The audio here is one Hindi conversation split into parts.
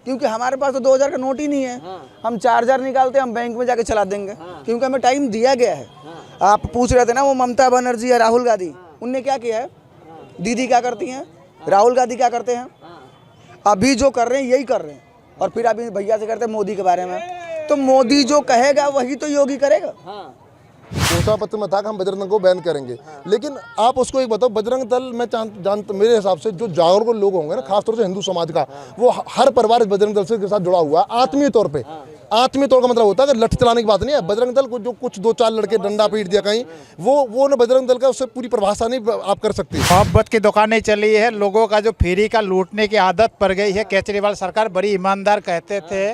क्योंकि हमारे पास तो 2000 का नोट ही नहीं है। हम 4000 निकालते हैं, हम बैंक में जाके चला देंगे, क्योंकि हमें टाइम दिया गया है। आप पूछ रहे थे ना वो ममता बनर्जी या राहुल गांधी, उनने क्या किया है? दीदी क्या करती हैं, राहुल गांधी क्या करते हैं? अभी जो कर रहे हैं यही कर रहे हैं। और फिर अभी भैया से करते हैं मोदी के बारे में, तो मोदी जो कहेगा वही तो योगी करेगा। घोषणा पत्र में था कि हम बजरंग दल को बैन करेंगे, लेकिन आप उसको एक बताओ, बजरंग दल मैं जानता, मेरे हिसाब से जो जागरूक लोग होंगे ना, खासतौर से हिंदू समाज का, वो हर परिवार बजरंग दल से के साथ जुड़ा हुआ है आत्मीय तौर पे। आत्मीय तौर का मतलब होता है कि लठ चलाने की बात नहीं है। बजरंग दल को जो कुछ 2-4 लड़के डंडा पीट दिया कहीं, वो ना बजरंग दल का, उससे पूरी परिभाषा नहीं आप कर सकती। मोहब्बत की दुकानें चली है, लोगों का जो फ्री का लूटने की आदत पड़ गई है। केजरीवाल सरकार बड़ी ईमानदार कहते थे,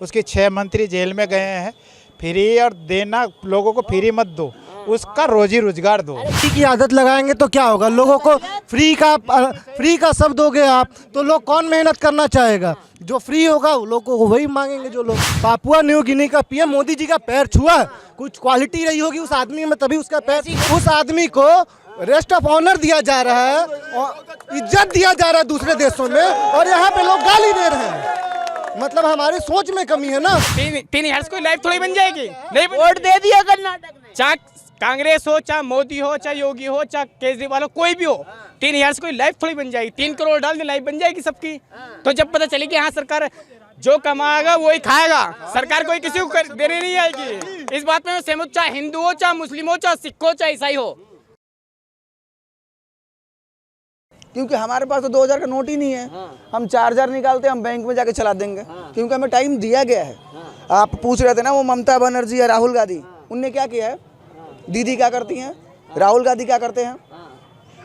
उसके 6 मंत्री जेल में गए हैं। फ्री और देना, लोगों को फ्री मत दो, उसका रोजी रोजगार दो। फ्री की आदत लगाएंगे तो क्या होगा? लोगों को फ्री का सब दोगे आप तो लोग कौन मेहनत करना चाहेगा? जो फ्री होगा लोगों को वही मांगेंगे। जो लोग पापुआ न्यू गिनी का पीएम मोदी जी का पैर छुआ, कुछ क्वालिटी रही होगी उस आदमी में, तभी उसका पैर, उस आदमी को रेस्ट ऑफ ऑनर दिया जा रहा है और इज्जत दिया जा रहा है दूसरे देशों में, और यहाँ पे लोग गाली दे रहे हैं। मतलब हमारी सोच में कमी है ना। 3 इयर्स कोई लाइफ थोड़ी बन जाएगी। नहीं, वोट दे दिया कर्नाटक में, चाहे कांग्रेस हो, चाहे मोदी हो, चाहे योगी हो, चाहे केजरीवाल हो, कोई भी हो, 3 इयर्स कोई लाइफ थोड़ी बन जाएगी। 3 करोड़ डाल दे, लाइफ बन जाएगी सबकी। तो जब पता चलेगी हाँ सरकार जो कमाएगा वही खाएगा, सरकार कोई किसी को देने नहीं आएगी। इस बात में सहमत, चाहे हिंदू हो, चाहे मुस्लिम हो, चाहे सिख हो, चाहे ईसाई हो। क्योंकि हमारे पास तो 2000 का नोट ही नहीं है। हम 4000 निकालते हैं, हम बैंक में जाके चला देंगे, क्योंकि हमें टाइम दिया गया है। आप पूछ रहे थे ना वो ममता बनर्जी या राहुल गांधी, उनने क्या किया है? दीदी क्या करती हैं, राहुल गांधी क्या करते हैं?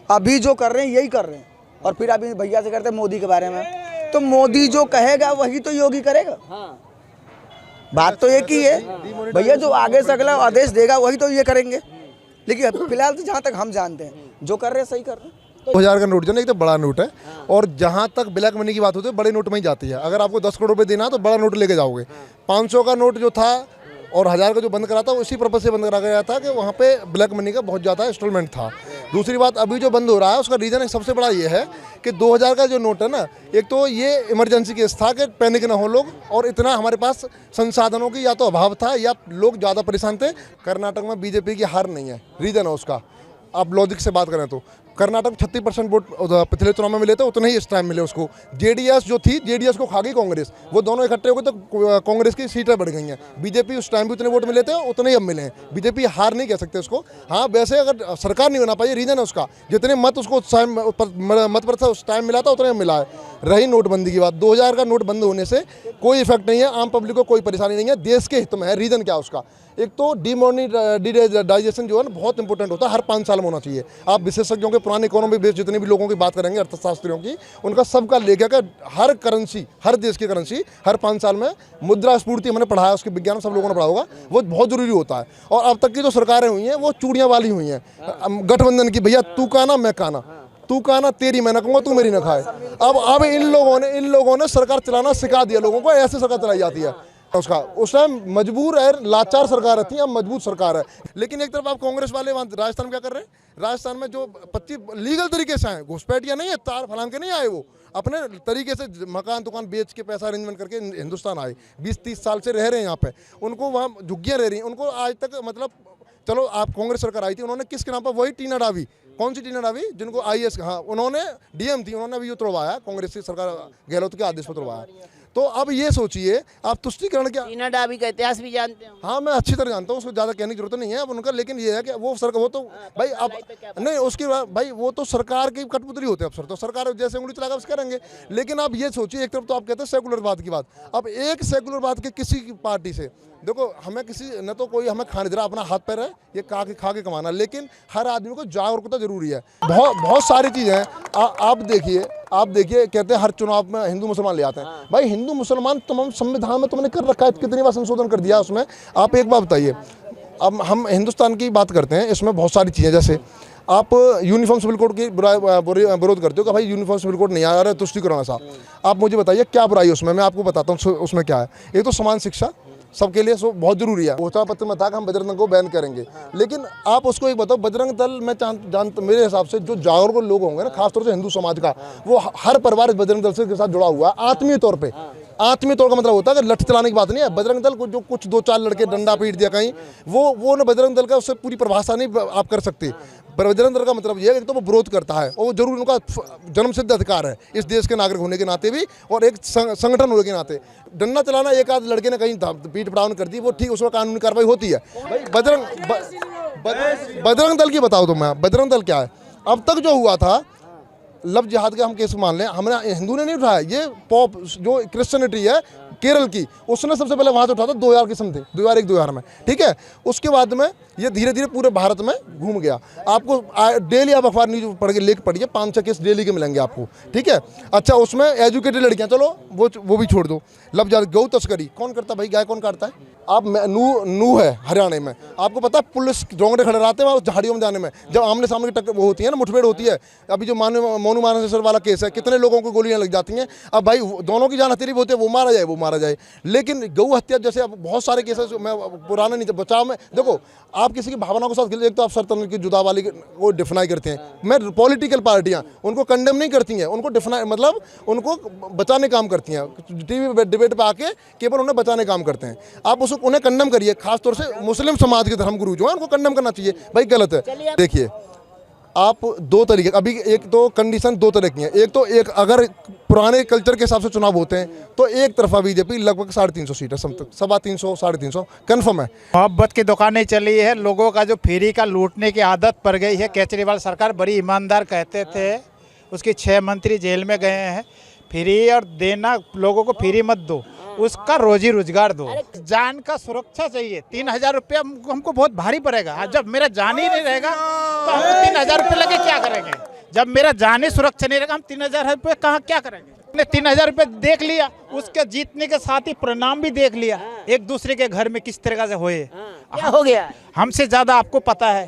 अभी जो कर रहे हैं यही कर रहे हैं। और फिर अभी भैया से करते हैं मोदी के बारे में, तो मोदी जो कहेगा वही तो योगी करेगा। बात तो एक ही है भैया, जो आगे से अगला आदेश देगा वही तो ये करेंगे। लेकिन फिलहाल तो जहाँ तक हम जानते हैं जो कर रहे हैं सही कर रहे हैं। 2000 का नोट जो ना, एक तो बड़ा नोट है, और जहाँ तक ब्लैक मनी की बात होती है बड़े नोट में ही जाती है। अगर आपको 10 करोड़ रुपए देना है तो बड़ा नोट लेके जाओगे। 500 का नोट जो था और 1000 का जो बंद करा था, उसी पर्पज से बंद करा गया था कि वहाँ पे ब्लैक मनी का बहुत ज़्यादा इंस्टॉलमेंट था। दूसरी बात, अभी जो बंद हो रहा है उसका रीज़न एक सबसे बड़ा ये है कि 2000 का जो नोट है ना, एक तो ये इमरजेंसी केस था कि पैनिक ना हो लोग, और इतना हमारे पास संसाधनों की या तो अभाव था या लोग ज़्यादा परेशान थे। कर्नाटक में बीजेपी की हार नहीं है, रीज़न है उसका। आप लॉजिक से बात करें तो कर्नाटक 36% वोट पिछले चुनाव में मिले थे, उतने ही इस टाइम मिले उसको। जेडीएस जो थी, जेडीएस को खा गई कांग्रेस, वो दोनों इकट्ठे हो गए तो कांग्रेस की सीटें बढ़ गई हैं। बीजेपी उस टाइम भी उतने वोट मिले थे, उतने ही अब मिले हैं। बीजेपी हार नहीं कह सकते उसको। हाँ, वैसे अगर सरकार नहीं बना पाई, रीजन है उसका, जितने मत उसको मत पर था उस टाइम मिला था, उतने मिला है। रही नोटबंदी की बात, 2000 का नोट बंद होने से कोई इफेक्ट नहीं है, आम पब्लिक को कोई परेशानी नहीं है, देश के हित में है। रीजन क्या उसका? एक तो डिमोनेटाइजेशन जो है ना, बहुत इंपॉर्टेंट होता है, हर 5 साल में होना चाहिए। आप विशेषज्ञों के, पुराने इकोनॉमी बेस्ड जितने भी लोगों की बात करेंगे, अर्थशास्त्रियों की, उनका सबका लेके का हर करेंसी, हर देश की करेंसी हर 5 साल में मुद्रास्फीति हमने पढ़ाया, उसके विज्ञान सब लोगों ने पढ़ा होगा, वो बहुत जरूरी होता है। और अब तक की जो सरकारें हुई हैं वो चूड़ियाँ वाली हुई हैं, गठबंधन की, भैया तू कहना मैं कहना, तू कहना तेरी मैं न कहूँगा, तू मेरी न खाए। अब इन लोगों ने सरकार चलाना सिखा दिया लोगों को, ऐसे सरकार चलाई जाती है उसका। उस टाइम मजबूर है, लाचार सरकार थी, अब मजबूत सरकार है। लेकिन एक तरफ आप कांग्रेस वाले वहाँ राजस्थान में क्या कर रहे हैं? राजस्थान में जो 25 लीगल तरीके से आए, घुसपैठिया नहीं है, तार फलांग के नहीं आए, वो अपने तरीके से मकान दुकान बेच के पैसा अरेंजमेंट करके हिंदुस्तान आए। 20-30 साल से रह रहे हैं यहाँ पे, उनको वहाँ झुग्गियाँ रह रही हैं, उनको आज तक मतलब, चलो आप कांग्रेस सरकार आई थी, उन्होंने किसके नाम पर? वही टीना डावी। कौन सी टीना डावी? जिनको IAS, हाँ, उन्होंने डीएम थी, उन्होंने अभी जो तोड़वाया, कांग्रेस की सरकार गहलोत के आदेश पर तोड़वाया। तो अब ये सोचिए आप, तुष्टिकरण क्या, टीना डाबी का इतिहास भी जानते हो? हाँ, मैं अच्छी तरह जानता हूँ, उसको ज़्यादा कहने की जरूरत नहीं है अब उनका। लेकिन ये है कि वो सरकार, वो तो भाई अब नहीं, उसकी भाई वो तो सरकार की कठपुतली होते हैं अफसर, तो सरकार जैसे उंगली चलाकर बस करेंगे। लेकिन आप ये सोचिए, एक तरफ तो आप कहते हैं सेकुलरवाद की बात, अब एक सेकुलरवाद के किसी पार्टी से देखो, हमें किसी न तो कोई हमें खाने दे रहा, अपना हाथ पैर है, ये खा के कमाना, लेकिन हर आदमी को जागरूकता जरूरी है। बहुत सारी चीज़ें हैं। आप देखिए कहते हैं हर चुनाव में हिंदू मुसलमान ले आते हैं। भाई हिंदू मुसलमान तमाम संविधान में तुमने कर रखा है, कितनी बार संशोधन कर दिया उसमें। आप एक बात बताइए, अब हम हिंदुस्तान की बात करते हैं, इसमें बहुत सारी चीज़ें, जैसे आप यूनिफॉर्म सिविल कोड की विरोध करते हो कि भाई यूनिफॉर्म सिविल कोड नहीं आ रहा है, तुष्टिकरण सा। आप मुझे बताइए क्या बुराई है उसमें? मैं आपको बताता हूँ उसमें क्या है। एक तो समान शिक्षा सबके लिए बहुत जरूरी है। घोषणा पत्र में था कि हम बजरंग दल को बैन करेंगे, लेकिन आप उसको एक बताओ, बजरंग दल मैं जानता, मेरे हिसाब से जो जागरूक लोग होंगे ना, खासतौर से हिंदू समाज का, वो हर परिवार बजरंग दल से के साथ जुड़ा हुआ है आत्मीय तौर पे। आत्मीय तौर का मतलब होता है, अगर लठ चलाने की बात नहीं है। बजरंग दल को जो कुछ 2-4 लड़के डंडा पीट दिया कहीं, वो ना बजरंग दल का उससे पूरी परिभाषा नहीं आप कर सकते। पर बजरंग दल का मतलब ये है कि तो वो विरोध करता है और वो जरूर उनका जन्मसिद्ध अधिकार है इस देश के नागरिक होने के नाते भी और एक संगठन होने के नाते। डंडा चलाना एक आध लड़के ने कहीं पीट पड़ाव कर दी, वो ठीक, उसमें कानूनी कार्रवाई होती है। भाई बजरंग दल की बताओ तो मैं, बजरंग दल क्या है? अब तक जो हुआ था लव जिहाद के हम केस मान लें, हमने हिंदू ने नहीं उठाया, ये पॉप जो क्रिश्चियनिटी है केरल की, उसने सबसे पहले वहाँ से उठा था 2000 के समथिंग, 2001-2000 में, ठीक है। उसके बाद में ये धीरे धीरे पूरे भारत में घूम गया। आपको डेली आप अखबार न्यूज पढ़ के लेख पढ़िए, 5-6 केस डेली के मिलेंगे आपको, ठीक है। अच्छा, उसमें एजुकेटेड लड़कियां, चलो वो भी छोड़ दो। लव जिहाद, गौ तस्करी कौन करता भाई? गाय कौन काटता है? आप नू है हरियाणा में, आपको पता है पुलिस जोंगड़े खड़े रहते हैं वहाँ झाड़ियों में जाने में, जब आमने सामने की टक्कर वो होती है ना, मुठभेड़ होती है। अभी जो मोनू मानेसर वाला केस है, कितने लोगों को गोलियां लग जाती हैं। अब भाई दोनों की जान हथेली होती है, वो मारा जाए। लेकिन गौ हत्या जैसे अब बहुत सारे केसेस, मैं पुराना नहीं बचाव में, देखो आप किसी की भावनाओं के साथ खेलते, एक तो आप सरतन की जुदा वाली को डिफाइन करते हैं। मैं पॉलिटिकल पार्टियां उनको कंडेम नहीं करती हैं, उनको डिफाइन मतलब उनको बचाने काम करती हैं। टीवी डिबेट पे आके केवल उन्हें बचाने काम करते हैं। आप उसको उन्हें कंडेम करिए, खासतौर से मुस्लिम समाज के धर्मगुरु जो है उनको कंडेम करना चाहिए, भाई गलत है। देखिए आप दो तरीके, अभी एक तो कंडीशन दो तरह की है। एक तो अगर पुराने कल्चर के हिसाब से चुनाव होते हैं तो एक तरफा बीजेपी लगभग 350 सीट है, 350 350 कन्फर्म है। मोहब्बत की दुकानें चली है, लोगों का जो फ्री का लूटने की आदत पड़ गई है। केजरीवाल सरकार बड़ी ईमानदार कहते थे, उसके 6 मंत्री जेल में गए हैं। फ्री और देना, लोगों को फ्री मत दो, उसका रोजी रोजगार दो। जान का सुरक्षा चाहिए। 3000 रुपया हमको बहुत भारी पड़ेगा। जब मेरा जान ही नहीं रहेगा तो हमको 3000 रुपये लगे क्या करेंगे? जब मेरा जान ही सुरक्षा नहीं रहेगा, हम 3000 रुपये कहाँ क्या करेंगे? हमने 3000 रुपये देख लिया, उसके जीतने के साथ ही परिणाम भी देख लिया, एक दूसरे के घर में किस तरह से हुए। क्या हो गया? हमसे ज्यादा आपको पता है,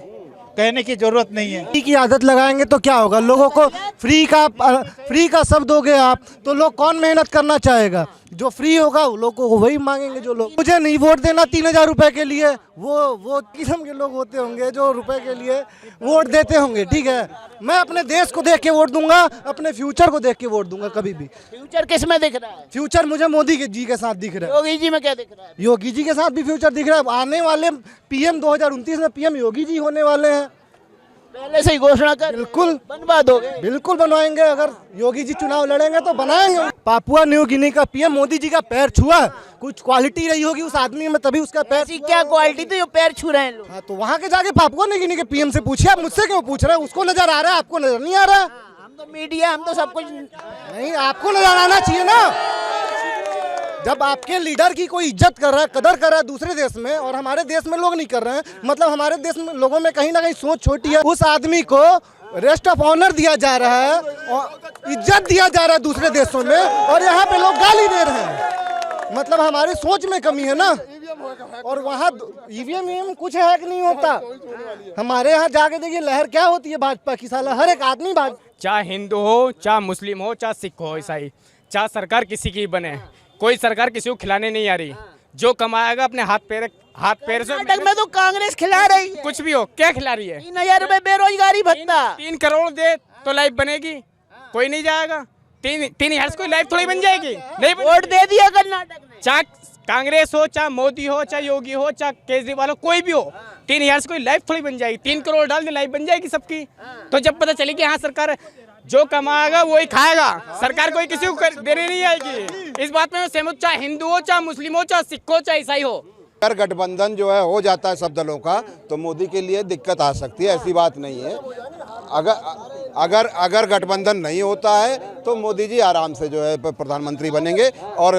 कहने की जरूरत नहीं है। फ्री की आदत लगाएंगे तो क्या होगा? लोगों को फ्री का सब दोगे आप तो लोग कौन मेहनत करना चाहेगा? जो फ्री होगा लोगों को वही मांगेंगे जो लोग। मुझे नहीं वोट देना 3000 रुपए के लिए, वो किस्म के लोग होते होंगे जो रुपए के लिए वोट देते होंगे, ठीक है। मैं अपने देश को देख के वोट दूंगा, अपने फ्यूचर को देख के वोट दूंगा कभी भी। फ्यूचर किस में दिख रहा है? फ्यूचर मुझे मोदी जी के साथ दिख रहा है। योगी जी में क्या दिख रहा है? योगी जी के साथ भी फ्यूचर दिख रहा है। आने वाले पीएम 2029 में पीएम योगी जी होने वाले हैं। पहले से ही घोषणा कर, बिल्कुल बनवा दोगे? बिल्कुल बनवाएंगे, अगर योगी जी चुनाव लड़ेंगे तो बनाएंगे। पापुआ न्यू गिनी का पीएम मोदी जी का पैर छुआ, कुछ क्वालिटी रही होगी उस आदमी में, तभी उसका पैर। ऐसी क्या क्वालिटी तो जो पैर छू रहे हैं लोग? हाँ, तो वहाँ के जाके पापुआ न्यू गिनी के पीएम से पूछिए। आप मुझसे क्यों पूछ रहे हैं? उसको नजर आ रहा है, आपको नजर नहीं आ रहा? हम तो मीडिया, हम तो सब कुछ। नहीं, आपको नजर आना चाहिए ना। जब आपके लीडर की कोई इज्जत कर रहा है, कदर कर रहा है दूसरे देश में, और हमारे देश में लोग नहीं कर रहे हैं, मतलब हमारे देश में लोगों में कहीं ना कहीं सोच छोटी है। उस आदमी को रेस्ट ऑफ ऑनर दिया जा रहा है और इज्जत दिया जा रहा है दूसरे देशों में, और यहाँ पे लोग गाली दे रहे हैं। मतलब हमारी सोच में कमी है ना। और वहाँ ईवीएम कुछ हैक नहीं होता। हमारे यहाँ जाके देखिए लहर क्या होती है भाजपा की, साला हर एक आदमी चाहे हिंदू हो, चाहे मुस्लिम हो, चाहे सिख हो, ईसाई, चाहे सरकार किसी की बने, कोई सरकार किसी को खिलाने नहीं आ रही। जो कमाएगा अपने हाथ पैर से। कर्नाटक में तो कांग्रेस खिला रही है। कुछ भी हो, क्या खिला रही है? 3000 रुपए बेरोजगारी भत्ता। 3 करोड़ दे तो लाइफ बनेगी? कोई नहीं जाएगा। 3000 से कोई लाइफ थोड़ी बन जाएगी? नहीं। वोट दे दिया कर्नाटक ने। चाहे कांग्रेस हो, चाहे मोदी हो, चाहे योगी हो, चाहे केजरीवाल हो, कोई भी हो, 3000 से कोई लाइफ थोड़ी बन जाएगी? 3 करोड़ डाल दे लाइफ बन जाएगी सबकी। तो जब पता चलेगी हाँ सरकार जो कमाएगा वही खाएगा, सरकार कोई किसी को देने नहीं आएगी। इस बात में मैं सहमत, चाहे हिंदू हो, चाहे मुस्लिम हो, चाहे सिख हो, चाहे ईसाई हो। अगर गठबंधन जो है हो जाता है सब दलों का तो मोदी के लिए दिक्कत आ सकती है, ऐसी बात नहीं है। अगर गठबंधन नहीं होता है तो मोदी जी आराम से जो है प्रधानमंत्री बनेंगे और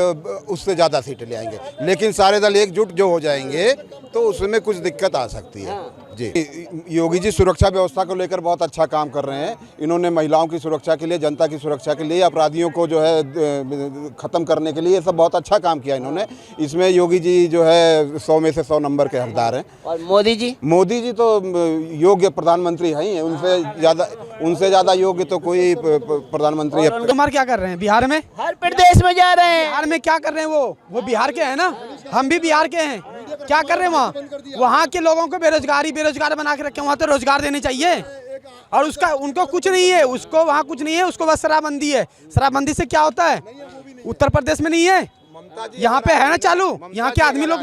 उससे ज़्यादा सीटें ले आएंगे। लेकिन सारे दल एकजुट जो हो जाएंगे तो उसमें कुछ दिक्कत आ सकती है। जी, योगी जी सुरक्षा व्यवस्था को लेकर बहुत अच्छा काम कर रहे हैं। इन्होंने महिलाओं की सुरक्षा के लिए, जनता की सुरक्षा के लिए, अपराधियों को जो है ख़त्म करने के लिए सब बहुत अच्छा काम किया इन्होंने। इसमें योगी जी जो है 100 में से 100 नंबर के हकदार हैं। और मोदी जी तो योग्य प्रधानमंत्री हैं ही, उनसे ज़्यादा योग्य तो कोई प्रधानमंत्री है। कुमार क्या कर रहे हैं बिहार में? हर प्रदेश में जा रहे हैं। बिहार में क्या कर रहे हैं? वो बिहार के हैं ना, हम भी बिहार के हैं। क्या कर रहे हैं वहाँ के लोगों को बेरोजगार बना के रखे। वहाँ तो रोजगार देने चाहिए, और उनको कुछ नहीं है, उसको वहाँ कुछ नहीं है, उसको बस शराबबंदी है। शराबबंदी से क्या होता है? उत्तर प्रदेश में नहीं है, यहाँ पे है ना चालू, यहाँ के आदमी लोग